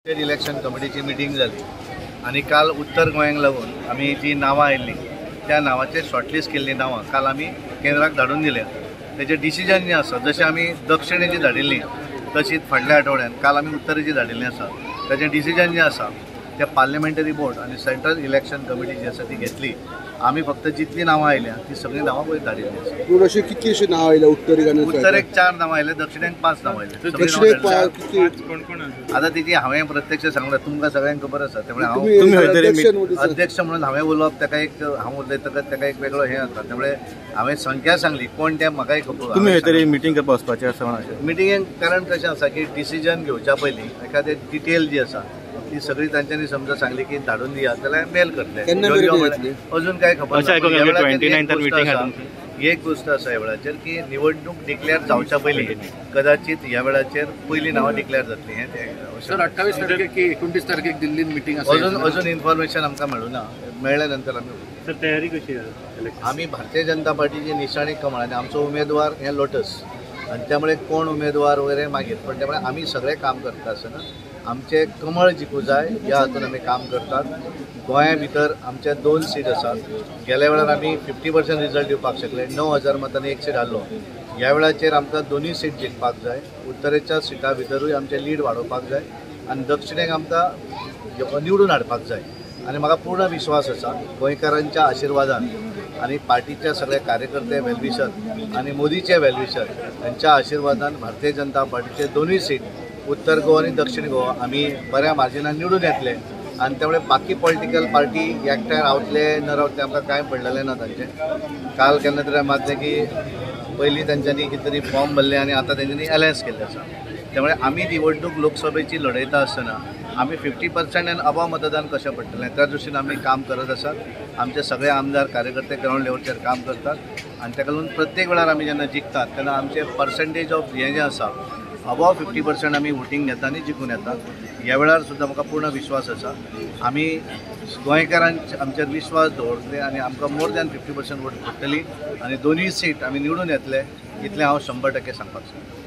State election कमिटीची meeting जाली आणि काल उत्तर गोंयांक लागून आमी जी नांवां आयिल्लीं त्या नांवांचेर शॉर्टलिस्ट केल्लीं नांवां काल आमी केंद्राक धाडून दिल्या. तेजें डिसिजन जें आसा जशें आमी दक्षिणेची धाडिल्लीं तशीच फाटल्या आठवड्यान काल आमी उत्तरेची धाडिल्लीं आसा. तेजें डिसिजन जें आसा तें पार्लिमेंटरी बोर्ड आनी सेंट्रल इलेक्शन कमिटी जी आसा ती घेतली. आमी फक्त जितलीं नांवां आयल्या ती सगळीं नांवां पळय धाडिल्लीं आसा. पूण अशी कितली अशी नांवां आयल्या उत्तरेक 4 नांवां आयले, दक्षिणेक 5 नांवां आयले. आतां तेजी हांवें प्रत्यक्ष सांगलें, तुमकां सगळ्यांक खबर आसा. त्यामुळे हांव अध्यक्ष म्हणून हांवें उलोवप ताका एक हांव उलयतकच ताका एक वेगळो हें जाता. त्यामुळे हांवें संख्या सांगली कोण तें म्हाकाय खबर. तुमी तरी मिटींग करपाक वचपाचें आसा म्हणून मिटींगेक कारण कशें आसा की डिसिजन घेवच्या पयलीं एखादें डिटेल जी आसा ती सगळी तांच्यांनी समजा सांगली की धाडून दियात जाल्यार मेल करतले. अजून काय खबर एक गोष्ट आसा ह्या वेळाचेर की निवडणूक डिक्लेअर जावच्या पयलीं कदाचित ह्या वेळाचेर पयलीं नांवां डिक्लेअर जातलीं. हें सर 28 तारखेक की 29 तारखेक दिल्लीत मिटींग आसा. अजून इन्फॉर्मेशन आमकां मेळूना. मेळ्ळ्या नंतर आमी तयारी कशी आहे. आमी भारतीय जनता पार्टीची निशाणी कमळ आनी आमचो उमेदवार हे लोटस आणि त्यामुळे कोण उमेदवार वगैरे मागीर. पण त्यामुळे आमी सगळे काम करता आसतना आमचे कमळ जिखूं जाय ह्या हातून आमी काम करतात. गोंया भितर आमचे 2 सीट आसात. गेल्या वेळार आमी 50% रिजल्ट दिवपाक शकले, 9,000 मतांनी 1 सीट हारलो. ह्या वेळाचेर आमकां 2 सीट जिखपाक जाय. उत्तरेच्या सिटा भितरूय आमचे लीड वाडोवपाक जाय आनी दक्षिणेक आमकां निवडून हाडपाक जाय. आनी म्हाका पूर्ण विश्वास आसा गोंयकारांच्या आशिर्वादान आनी पार्टीचे सगळे कार्यकर्ते वेलविशर आनी मोदीचे वेलविशर यांच्या आशिर्वादान भारतीय जनता पार्टीचे 2 सीट उत्तर गोवा आणि दक्षिण गोवा आमी बऱ्या मार्जिनान निवडून येतले. आणि त्यामुळे बाकी पॉलिटिकल पार्टी एकठांय रावतले न रावतले आमकां कांय पडलेलें ना. तांचे काल केन्ना तरी मातलें की पयलीं तांच्यांनी कितें तरी फॉर्म भरले आनी आतां तांच्यांनी अलायन्स केल्लें आसा. त्यामुळे आमी निवडणूक लोकसभेची लढयता आसतना आमी 50% एंड अबव मतदान कशें पडटलें त्या दृश्टीन आमी काम करत आसात. आमचे सगळे आमदार कार्यकर्ते ग्राउंड लेवलचेर काम करतात आनी ताका लागून प्रत्येक वेळार आमी जेन्ना जिखतात तेन्ना आमचे पर्संटेज ऑफ हें जें आसा अबव 50% आमी वोटींग घेता आनी जिखून येतात. ह्या वेळार सुद्दां म्हाका पूर्ण विश्वास आसा आमी गोंयकारांचे आमचेर विश्वास दवरतले आनी आमकां मोर दॅन 50% वोट पडटली आनी 2 सीट आमी निवडून येतले इतलें हांव 100% सांगपाक शकता.